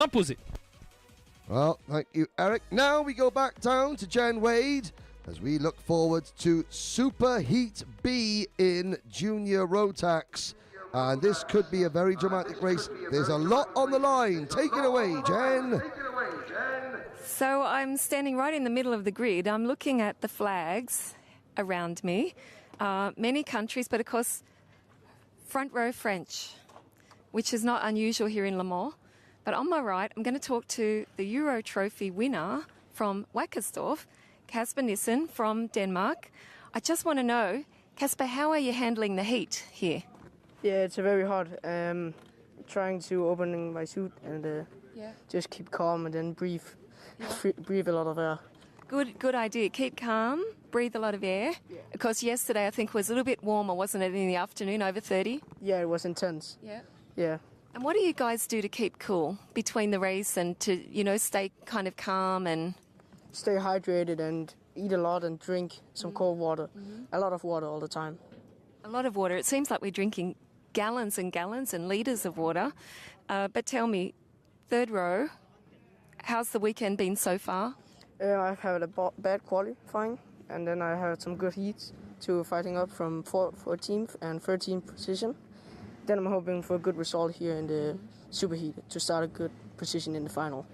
imposé. Well, thank you, Eric. Now we go back down to Jen Wade as we look forward to Super Heat B in Junior Rotax. And this could be a very dramatic race. There's a lot on the line. Take it away, Jen. So I'm standing right in the middle of the grid. I'm looking at the flags around me. Many countries, but of course, front row French, which is not unusual here in Le Mans. But on my right, I'm going to talk to the Euro Trophy winner from Wackersdorf, Kasper Nissen from Denmark. I just want to know, Kasper, how are you handling the heat here? Yeah, it's very hot. Trying to open my suit and just keep calm and then breathe a lot of air. Good idea. Keep calm, breathe a lot of air. Yeah. Of course, yesterday I think was a little bit warmer, wasn't it, in the afternoon, over 30? Yeah, it was intense. Yeah. Yeah. And what do you guys do to keep cool between the race and to, stay kind of calm and... Stay hydrated and eat a lot and drink some cold water. A lot of water all the time. A lot of water. It seems like we're drinking gallons and gallons and litres of water. But tell me, third row, how's the weekend been so far? I've had a bad qualifying, and then I had some good heats to fighting up from 14th and 13th position. Then I'm hoping for a good result here in the super heat to start a good position in the final.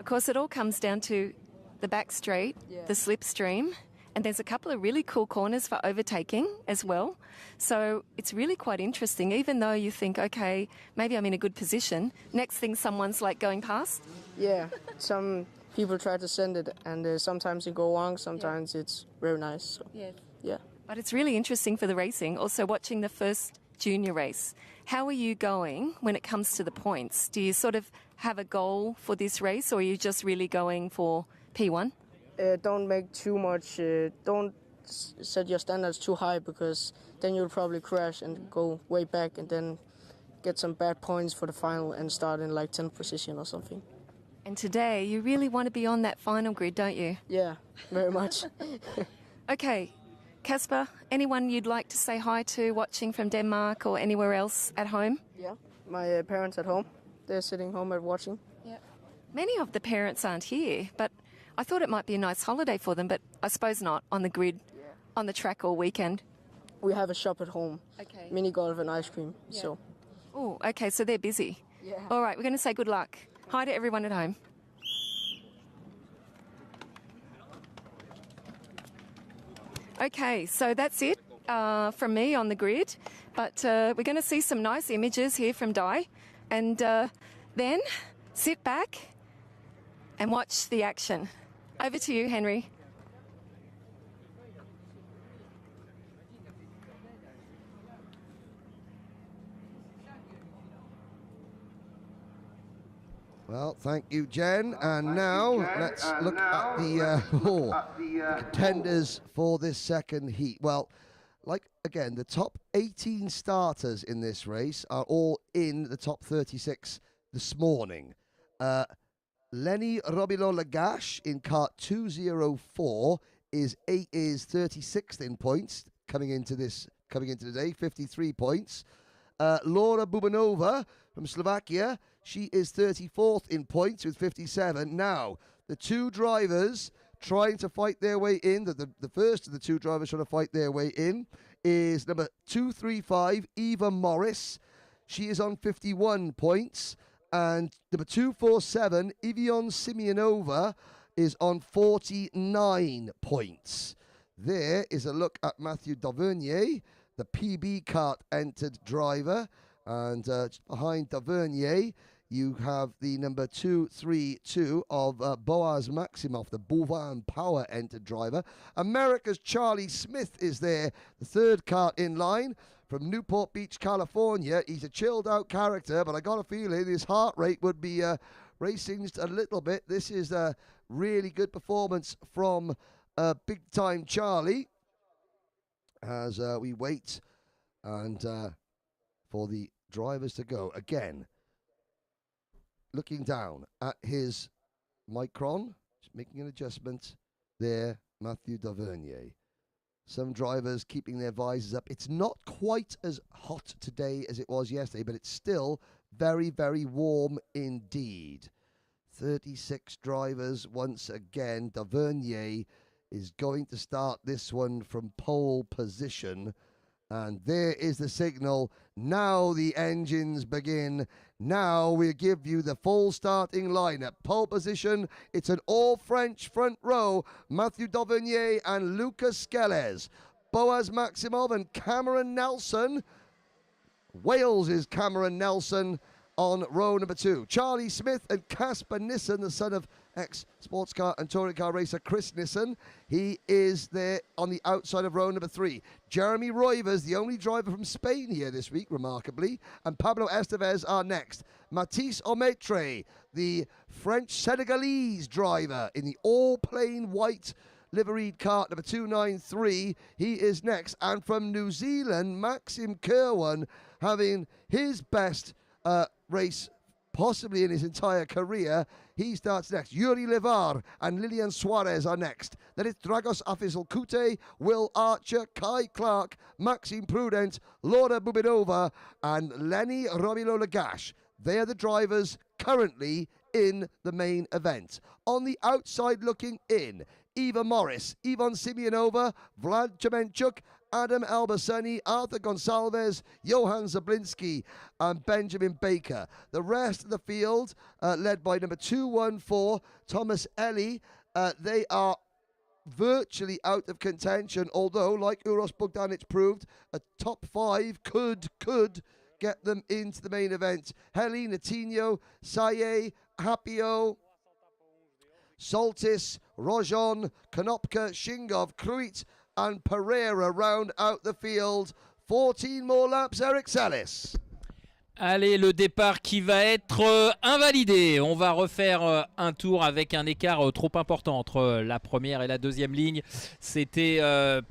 Of course, it all comes down to the back straight, the slipstream, and there's a couple of really cool corners for overtaking as well. So it's really quite interesting, even though you think, okay, maybe I'm in a good position. Next thing, someone's like going past. Yeah, some people try to send it, and sometimes it go wrong, sometimes it's very nice. So, yeah. But it's really interesting for the racing, also watching the first junior race. How are you going when it comes to the points? Do you sort of have a goal for this race, or are you just really going for P1? Don't make too much, don't set your standards too high, because then you'll probably crash and go way back and then get some bad points for the final and start in like 10th position or something. And today, you really want to be on that final grid, don't you? Yeah, very much. Okay, Kasper, anyone you'd like to say hi to watching from Denmark or anywhere else at home? Yeah, my parents at home. They're sitting home and watching. Yeah. Many of the parents aren't here, but I thought it might be a nice holiday for them, but I suppose not, on the grid, on the track all weekend. We have a shop at home, mini golf and ice cream. Yeah. So. Oh, okay, so they're busy. Yeah. All right, we're going to say good luck. Hi to everyone at home. Okay, so that's it from me on the grid, but we're going to see some nice images here from Dai, and then sit back and watch the action. Over to you, Henry. Well, thank you, Jen. And now let's look at the contenders for this second heat. Well, again, the top 18 starters in this race are all in the top 36 this morning. Lenny Robilo-Lagache in kart 204 is 36th in points coming into the day, 53 points. Laura Bubanova from Slovakia, she is 34th in points with 57. Now, the two drivers trying to fight their way in, the first of the two drivers trying to fight their way in is number 235, Eva Morris. She is on 51 points. And number 247, Ivion Simeonova, is on 49 points. There is a look at Matthew Dauvergne, the PB kart entered driver. And behind Dauvergne, you have the number 232 of Boaz Maximoff, the Bouvin Power entered driver. America's Charlie Smith is there, the third kart in line. From Newport Beach, California. He's a chilled out character, but I got a feeling his heart rate would be racing just a little bit. This is a really good performance from Big Time Charlie as we wait and for the drivers to go. Again, looking down at his micron, just making an adjustment there, Matthew Dauvergne. Some drivers keeping their visors up. It's not quite as hot today as it was yesterday, but it's still very, very warm indeed. 36 drivers once again. Dauvergne is going to start this one from pole position. And there is the signal. Now the engines begin. Now we give you the full starting lineup. Pole position, it's an all-French front row. Matthew Dauvergne and Lucas Skelles. Boaz Maximov and Cameron Nelson. Wales is Cameron Nelson on row number 2. Charlie Smith and Casper Nissen, the son of ex-sports car and touring car racer Chris Nissen. He is there on the outside of row number 3. Jeremy Roivers, the only driver from Spain here this week, remarkably, and Pablo Estevez are next. Mathis Ometre, the French-Senegalese driver in the all-plain white liveried cart number 293, he is next. And from New Zealand, Maxim Kerwin, having his best race possibly in his entire career, he starts next. Yuri Levar and Lilian Suarez are next. Then it's Dragos Afizulkute, Will Archer, Kai Clark, Maxime Prudent, Laura Bubinova, and Lenny Romilo Lagash. They are the drivers currently in the main event. On the outside looking in, Eva Morris, Yvonne Simeonova, Vlad Chemenchuk, Adam Albasani, Arthur Gonsalves, Johan Zablinski, and Benjamin Baker. The rest of the field, led by number 214, Thomas Ellie, they are virtually out of contention, although, like Uros Bogdanic proved, a top 5 could get them into the main event. Heli, Natinho, Saye, Hapio, Soltis, Rojon, Konopka, Shingov, Kruit, and Pereira round out the field. 14 more laps, Eric Salis. Allez, le départ qui va être invalidé. On va refaire un tour avec un écart trop important entre la première et la deuxième ligne. C'était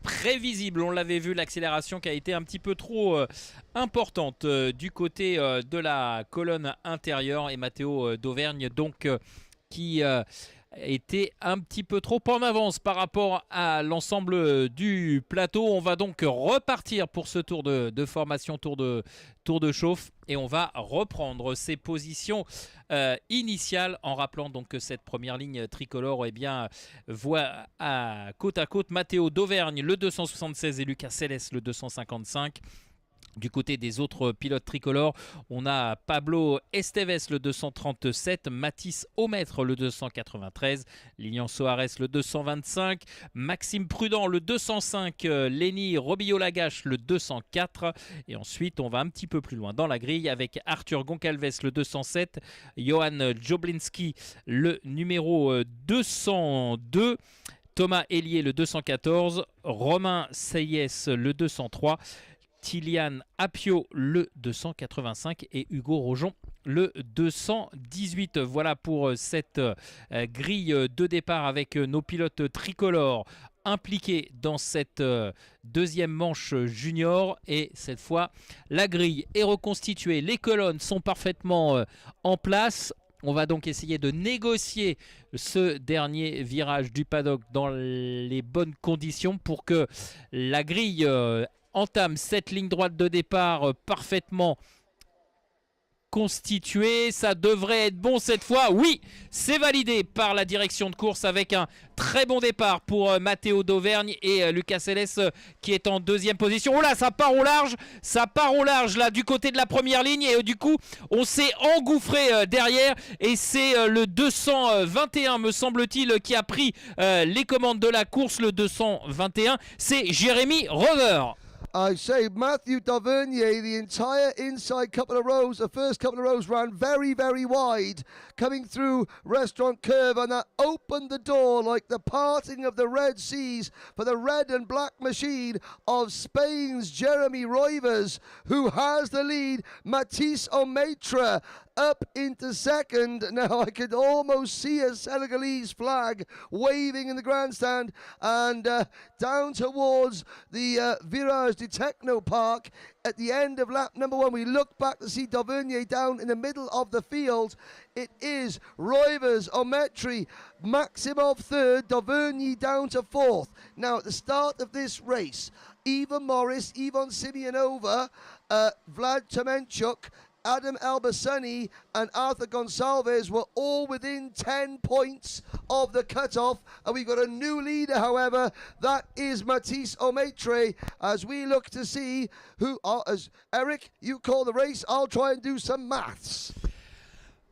prévisible, on l'avait vu, l'accélération qui a été un petit peu trop importante du côté de la colonne intérieure. Et Matthéo Dauvergne, donc, qui était un petit peu trop en avance par rapport à l'ensemble du plateau. On va donc repartir pour ce tour de formation, tour de chauffe, et on va reprendre ses positions initiales en rappelant donc que cette première ligne tricolore voit à côte Matthéo Dauvergne le 276 et Lucas Selles le 255. Du côté des autres pilotes tricolores, on a Pablo Esteves le 237, Mathis Ometre le 293, Lilian Soares le 225, Maxime Prudent le 205, Lenny Robillo-Lagache le 204. Et ensuite, on va un petit peu plus loin dans la grille avec Arthur Goncalves le 207, Johan Joblinski le numéro 202, Thomas Hélier le 214, Romain Seyès le 203, Tilian Apio le 285 et Hugo Rojon le 218. Voilà pour cette grille de départ avec nos pilotes tricolores impliqués dans cette deuxième manche junior. Et cette fois, la grille est reconstituée. Les colonnes sont parfaitement en place. On va donc essayer de négocier ce dernier virage du paddock dans les bonnes conditions pour que la grille entame cette ligne droite de départ parfaitement constituée. Ça devrait être bon cette fois. Oui, c'est validé par la direction de course avec un très bon départ pour Matthéo Dauvergne et Lucas Selles qui est en deuxième position. Oh là, ça part au large. Ça part au large là du côté de la première ligne et du coup, on s'est engouffré derrière et c'est le 221 me semble-t-il qui a pris les commandes de la course. Le 221, c'est Jérémy Rover. I say Matthew Dauvergne, the entire inside couple of rows, the first couple of rows ran very, very wide, coming through Restaurant Curve, and that opened the door like the parting of the Red Seas for the red and black machine of Spain's Jeremy Roivers, who has the lead. Mathis Ometre up into second. Now I could almost see a Senegalese flag waving in the grandstand, and down towards the Virage de Techno Park at the end of lap number 1. We look back to see Dauvergne down in the middle of the field. It is Roivers, Ometri, Maximov third, Dauvergne down to fourth. Now at the start of this race, Eva Morris, Yvonne Simeonova, Vlad Chemenchuk, Adam Albasani and Arthur Gonçalves were all within 10 points of the cutoff. And we've got a new leader, however. That is Mathis Omaitre. As we look to see who are, as Eric, you call the race, I'll try and do some maths.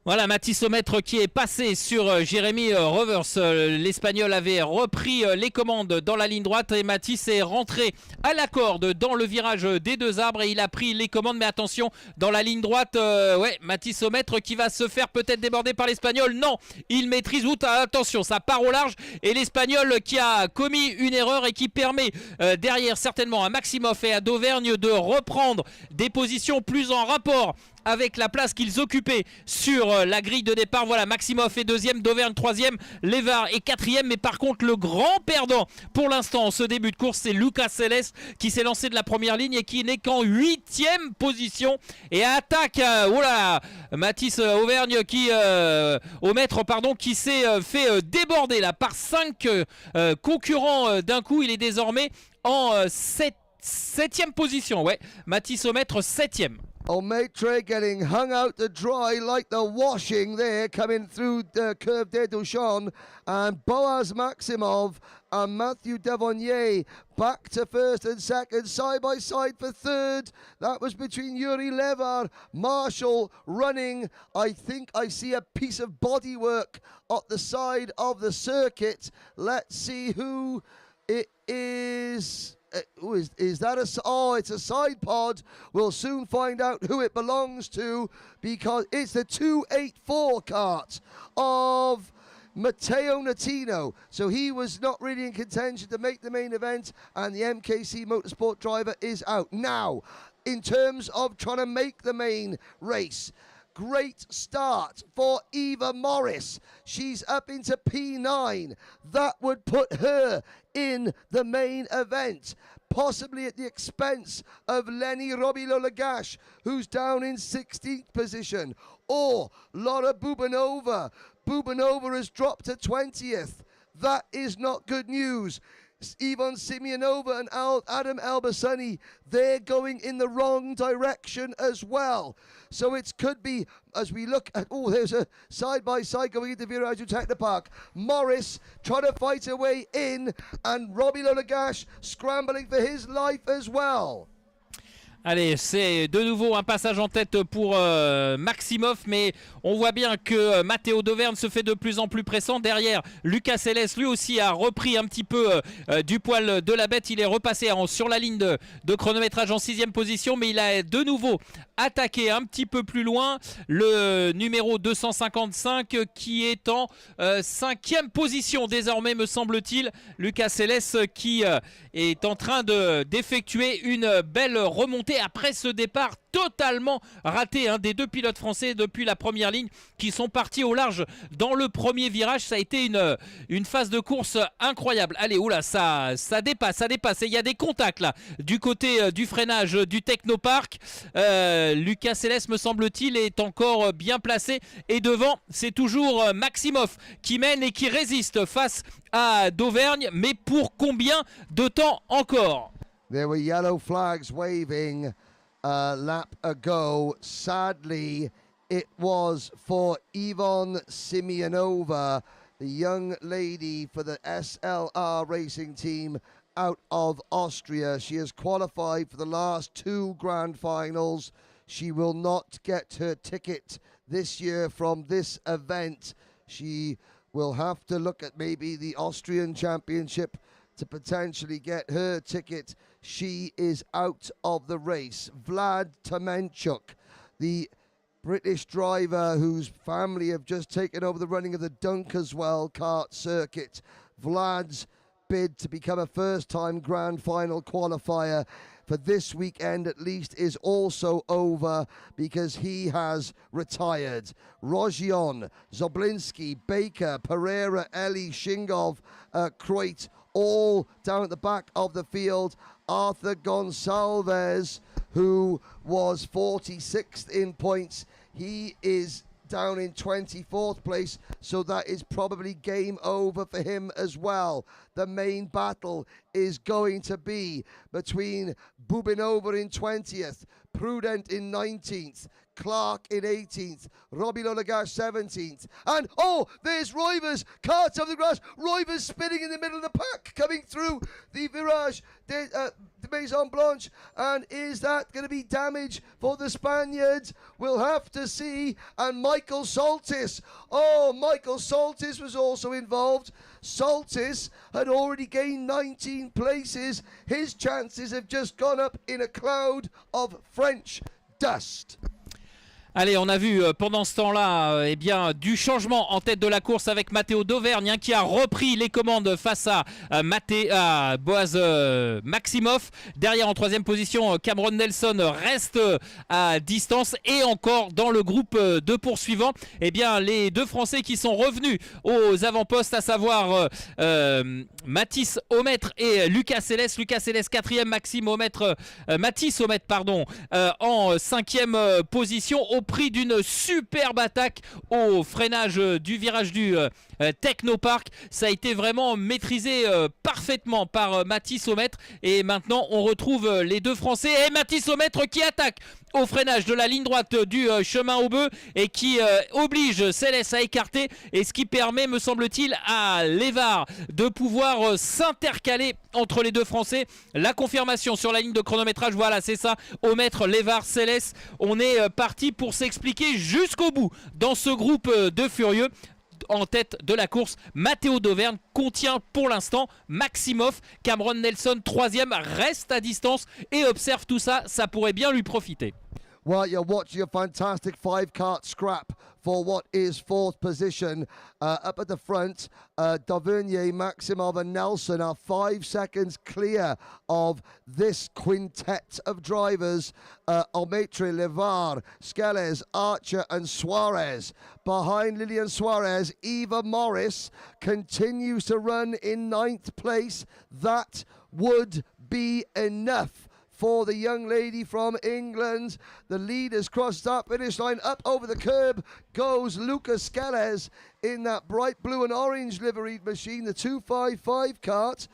Voilà, Mathis Omaitre qui est passé sur Jérémy Rovers. L'Espagnol avait repris les commandes dans la ligne droite et Mathis est rentré à la corde dans le virage des deux arbres et il a pris les commandes. Mais attention, dans la ligne droite, ouais, Mathis Omaitre qui va se faire peut-être déborder par l'Espagnol. Non, il maîtrise route. Attention, ça part au large et l'Espagnol qui a commis une erreur et qui permet derrière certainement à Maximoff et à Dauvergne de reprendre des positions plus en rapport avec la place qu'ils occupaient sur la grille de départ. Voilà, Maximoff est deuxième, Dauvergne troisième, Lévard est quatrième. Mais par contre, le grand perdant pour l'instant en ce début de course, c'est Lucas Seles qui s'est lancé de la première ligne et qui n'est qu'en 8e position. Et attaque, voilà, Mathis Auvergne qui, Omaitre, pardon, qui s'est fait déborder là par 5 concurrents d'un coup. Il est désormais en 7e position. Ouais, Mathis Omaitre 7e. Omaitre getting hung out to dry like the washing there, coming through the curve des Duchamps, and Boaz Maximov and Mattheu Dauvvergne back to first and second, side by side for third. That was between Yuri Levar, Marshall running. I think I see a piece of bodywork at the side of the circuit. Let's see who it is. Is that it's a side pod. We'll soon find out who it belongs to because it's the 284 cart of Matteo Natino. So he was not really in contention to make the main event and the MKC Motorsport driver is out. Now, in terms of trying to make the main race, great start for Eva Morris. She's up into P9. That would put her in the main event, possibly at the expense of Lenny Robilo Lagash, who's down in 16th position, or Laura Bubanova. Bubanova has dropped to 20th. That is not good news. Ivan Simeonova and Adam Albasani, they're going in the wrong direction as well. So it could be, as we look at, there's a side-by-side going into Virage Technopark. Morris trying to fight her way in, and Robbie Lolagash scrambling for his life as well. Allez, c'est de nouveau un passage en tête pour Maximoff, mais on voit bien que Matthéo Dauvergne se fait de plus en plus pressant. Derrière, Lucas Seles, lui aussi, a repris un petit peu du poil de la bête. Il est repassé sur la ligne de chronométrage en 6e position, mais il a de nouveau attaqué un petit peu plus loin. Le numéro 255 qui est en 5e position désormais, me semble-t-il. Lucas Seles qui est en train d'effectuer une belle remontée après ce départ totalement raté des deux pilotes français depuis la première ligne qui sont partis au large dans le premier virage. Ça a été une phase de course incroyable. Allez, oula, ça dépasse. Et il y a des contacts là du côté du freinage du Technopark. Lucas Seles, me semble-t-il, est encore bien placé. Et devant, c'est toujours Maximoff qui mène et qui résiste face à Dauvergne. Mais pour combien de temps encore? There were yellow flags waving a lap ago. Sadly, it was for Yvonne Simeonova, the young lady for the SLR racing team out of Austria. She has qualified for the last 2 grand finals. She will not get her ticket this year from this event. She will have to look at maybe the Austrian Championship to potentially get her ticket. She is out of the race. Vlad Tomenchuk, the British driver whose family have just taken over the running of the Dunkerswell kart circuit. Vlad's bid to become a first-time grand final qualifier for this weekend at least is also over because he has retired. Rogion, Zoblinski, Baker, Pereira, Eli, Shingov, Kreut, all down at the back of the field. Arthur Gonçalves, who was 46th in points, he is down in 24th place, so that is probably game over for him as well. The main battle is going to be between Bubinova in 20th, Prudent in 19th, Clark in 18th. Robbie Lolagash 17th. And, oh, there's Roivers. Carts of the grass. Roivers spinning in the middle of the pack, coming through the virage. The Maison Blanche. And is that going to be damage for the Spaniards? We'll have to see. And Michael Soltis. Oh, Michael Soltis was also involved. Soltis had already gained 19 places. His chances have just gone up in a cloud of French dust. Allez, on a vu pendant ce temps-là eh bien, du changement en tête de la course avec Matthéo Dauvergne qui a repris les commandes face à Boaz Maximoff. Derrière en troisième position, Cameron Nelson reste à distance. Et encore dans le groupe de poursuivants, eh bien, les deux Français qui sont revenus aux avant-postes, à savoir Mathis Aumêtre et Lucas Céleste. Lucas Céleste quatrième, Mathis Aumêtre en cinquième position, au prix d'une superbe attaque au freinage du virage du Technopark. Ça a été vraiment maîtrisé parfaitement par Mathis Aumêtre. Et maintenant on retrouve les deux Français et Mathis Aumêtre qui attaque au freinage de la ligne droite du chemin au bœuf et qui oblige Céleste à écarter, et ce qui permet, me semble-t-il, à Lévard de pouvoir s'intercaler entre les deux Français. La confirmation sur la ligne de chronométrage, voilà, c'est ça, Aumêtre, Lévard, Céleste. On est parti pour s'expliquer jusqu'au bout dans ce groupe de furieux. En tête de la course, Matthéo Dauvergne contient pour l'instant Maximoff. Cameron Nelson, troisième, reste à distance et observe tout ça. Ça pourrait bien lui profiter. Well, you're watching a fantastic five-cart scrap for what is fourth position. Up at the front, Dauvergne, Maximov and Nelson are 5 seconds clear of this quintet of drivers. Aumêtre, Lévard, Skeles, Archer and Suarez. Behind Lilian Suarez, Eva Morris continues to run in 9th place. That would be enough for the young lady from England. The leaders crossed that finish line. Up over the curb goes Lucas Skeles in that bright blue and orange liveried machine, the 255 cart,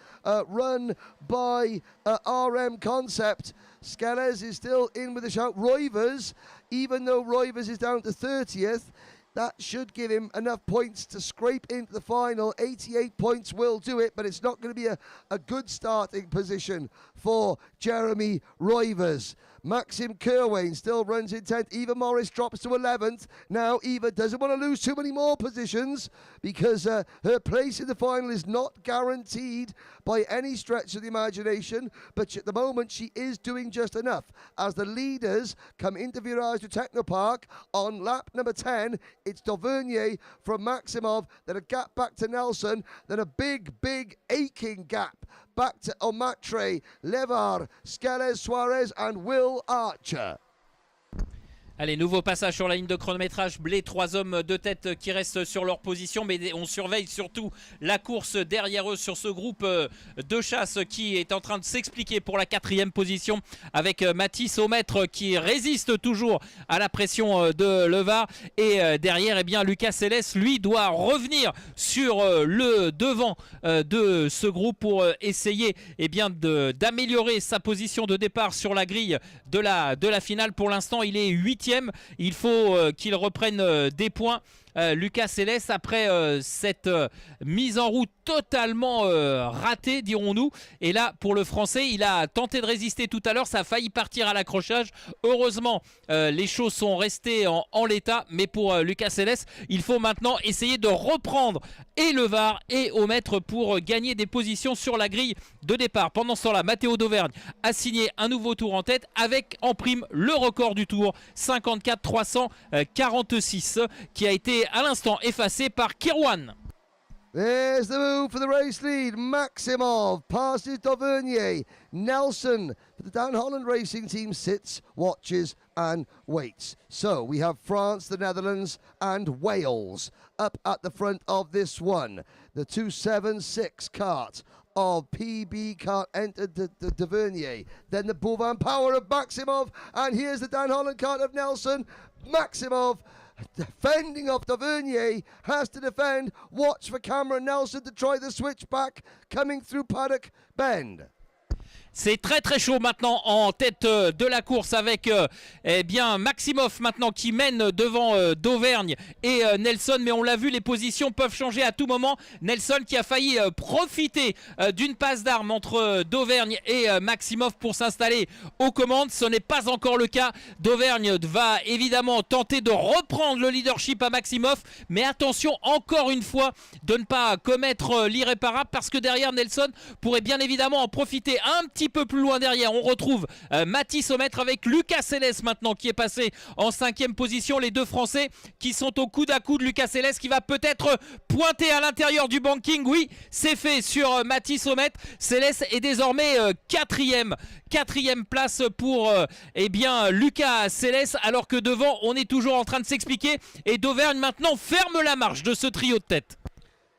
run by RM Concept. Skeles is still in with a shout. Roivers, even though Roivers is down to 30th, that should give him enough points to scrape into the final. 88 points will do it, but it's not going to be a good starting position for Jeremy Roivers. Maxim Kerwain still runs in 10th. Eva Morris drops to 11th. Now Eva doesn't want to lose too many more positions because her place in the final is not guaranteed by any stretch of the imagination, but at the moment she is doing just enough. As the leaders come into Virage du Technopark on lap number 10, it's Dauvergne from Maximov, then a gap back to Nelson, then a big aching gap back to Aumêtre, Lévard, Skeles, Suarez and Will Archer. Allez, nouveau passage sur la ligne de chronométrage. Les trois hommes de tête qui restent sur leur position, mais on surveille surtout la course derrière eux sur ce groupe de chasse qui est en train de s'expliquer pour la quatrième position avec Mathis Aumêtre qui résiste toujours à la pression de Lévard. Et derrière, eh bien, Lucas Céleste, lui, doit revenir sur le devant de ce groupe pour essayer eh bien, d'améliorer sa position de départ sur la grille de la finale. Pour l'instant, il est 8e. Il faut qu'il reprenne des points. Lucas Céleste, après cette mise en route totalement ratée, dirons-nous. Et là, pour le Français, il a tenté de résister tout à l'heure. Ça a failli partir à l'accrochage. Heureusement, les choses sont restées en l'état. Mais pour Lucas Céleste, il faut maintenant essayer de reprendre et Lévard et Aumêtre pour gagner des positions sur la grille de départ. Pendant ce temps-là, Matthéo Dauvergne a signé un nouveau tour en tête avec en prime le record du tour, 54-346, qui a été à l'instant effacé par Kirwan. There's the move for the race lead. Maximov passes Dauvergne. Nelson for the Dan Holland Racing Team sits, watches and waits. So we have France, the Netherlands and Wales up at the front of this one. The 276 cart of PB cart entered the Dauvergne. Then the Bouvin power of Maximov. And here's the Dan Holland cart of Nelson. Maximov defending off Dauvergne, has to defend. Watch for Cameron Nelson to try the switchback coming through Paddock Bend. C'est très très chaud maintenant en tête de la course avec eh bien Maximoff maintenant qui mène devant Dauvergne et Nelson, mais on l'a vu, les positions peuvent changer à tout moment. Nelson qui a failli profiter d'une passe d'armes entre Dauvergne et Maximoff pour s'installer aux commandes. Ce n'est pas encore le cas. Dauvergne va évidemment tenter de reprendre le leadership à Maximoff, mais attention encore une fois de ne pas commettre l'irréparable, parce que derrière Nelson pourrait bien évidemment en profiter. Un petit peu plus loin derrière, on retrouve Mathis au mètre avec Lucas Céleste maintenant qui est passé en 5e position. Les deux Français qui sont au coude à coude. Lucas Céleste qui va peut-être pointer à l'intérieur du banking. Oui, c'est fait sur Mathis au mètre. Céleste est désormais 4e place pour eh bien Lucas Céleste, alors que devant on est toujours en train de s'expliquer et Dauvergne maintenant ferme la marche de ce trio de tête.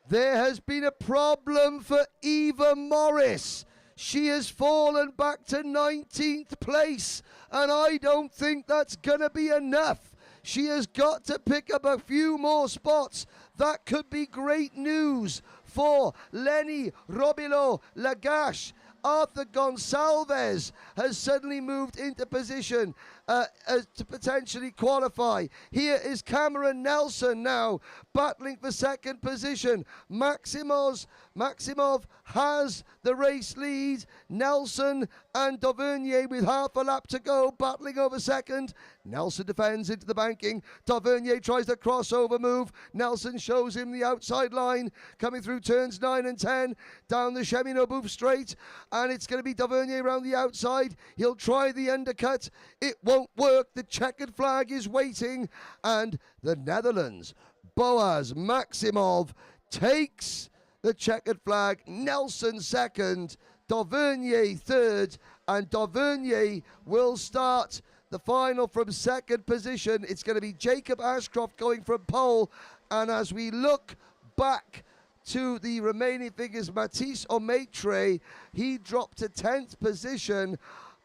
There has been a problem for Eva Morris. She has fallen back to 19th place, and I don't think that's going to be enough. She has got to pick up a few more spots. That could be great news for Lenny Robilo Lagache. Arthur Gonsalves has suddenly moved into position to potentially qualify. Here is Cameron Nelson now battling for second position. Maximov has the race lead. Nelson and Dauvergne with half a lap to go, battling over second. Nelson defends into the banking. Dauvergne tries the crossover move. Nelson shows him the outside line, coming through turns 9 and 10, down the Cheminot straight, and it's going to be Dauvergne around the outside. He'll try the undercut. It won't work. The checkered flag is waiting, and the Netherlands, Boaz Maximov, takes the checkered flag. Nelson second, Dauvergne third, and Dauvergne will start the final from second position. It's going to be Jacob Ashcroft going from pole, and as we look back to the remaining figures, Matisse Omaitre, he dropped to 10th position.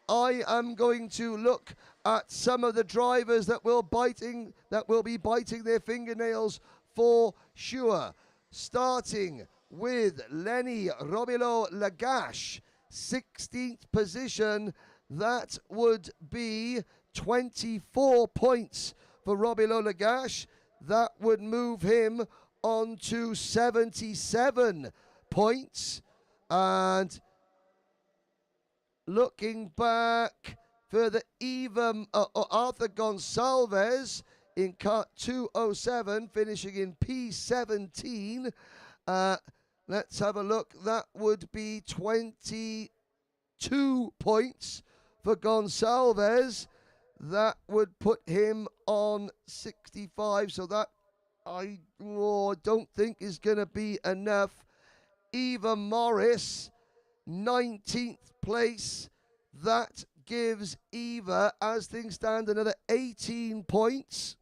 I am going to look at some of the drivers that will be biting their fingernails for sure. Starting with Lenny Robilo Lagache, 16th position. That would be 24 points for Robilo Lagache. That would move him on to 77 points. And looking back for the Arthur Gonsalves in kart 207, finishing in P17. Let's have a look. That would be 22 points for Gonsalves. That would put him on 65. So that I don't think is going to be enough. Eva Morris, 19th place. That gives Eva, as things stand, another 18 points.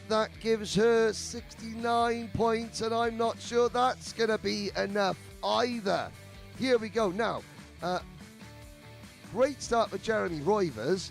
That gives her 69 points, and I'm not sure that's going to be enough either. Here we go now. Great start for Jeremy Roivers.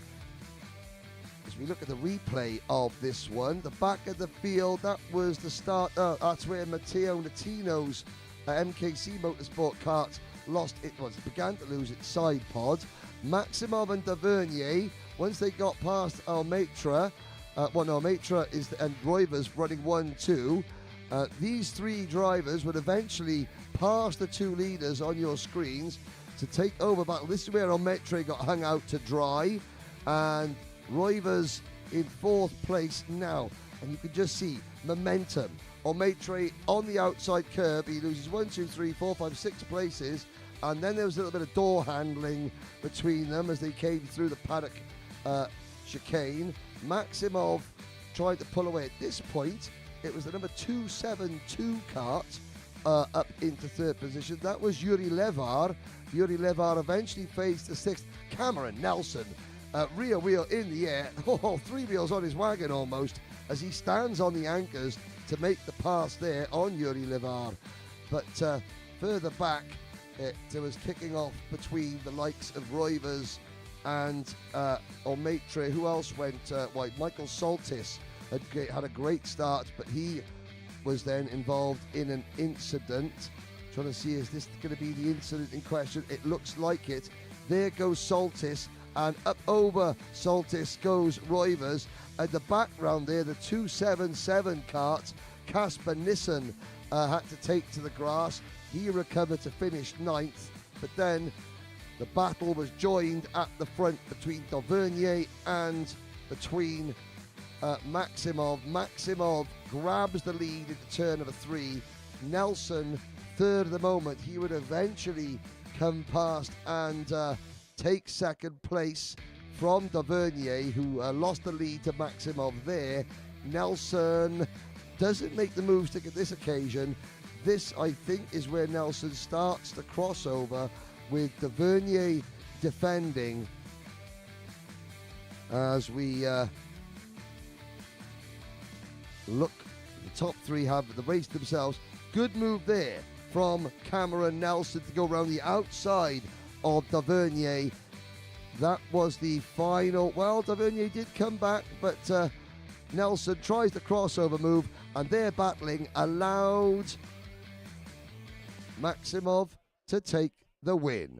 As we look at the replay of this one, the back of the field, that was the start. That's where Matteo Latino's MKC Motorsport kart lost it. Well, it began to lose its side pod. Maximov and Dauvergne, once they got past Almeida, Almeida and Roivers running 1-2. These three drivers would eventually pass the two leaders on your screens to take over battle. This is where Almeida got hung out to dry, and Roivers in 4th place now. And you can just see momentum. Almeida on the outside curb, he loses 1, 2, 3, 4, 5, 6 places, and then there was a little bit of door handling between them as they came through the paddock chicane. Maximov tried to pull away. At this point, it was the number 272 kart up into 3rd position. That was Yuri Levar. Yuri Levar eventually faced the 6th. Cameron Nelson, rear wheel in the air. 3 wheels on his wagon almost, as he stands on the anchors to make the pass there on Yuri Levar. But further back, it was kicking off between the likes of Roivers and Almeida. Who else went white? Michael Soltis had a great start, but he was then involved in an incident Trying to see, is this going to be the incident in question? It looks like it. There goes Soltis, and up over Soltis goes Roivers. At the background there, the 277 cart, Casper Nissen had to take to the grass. He recovered to finish 9th, but then the battle was joined at the front between Dauvergne and between Maximov. Maximov grabs the lead at the turn of a 3. Nelson, third at the moment. He would eventually come past and take second place from Dauvergne, who lost the lead to Maximov there. Nelson doesn't make the move stick at this occasion. This, I think, is where Nelson starts the crossover with Dauvergne defending. As we look, the top 3 have the race themselves. Good move there from Cameron Nelson to go around the outside of Dauvergne. That was the final. Well, Dauvergne did come back, but Nelson tries the crossover move, and their battling allowed Maximov to take the win.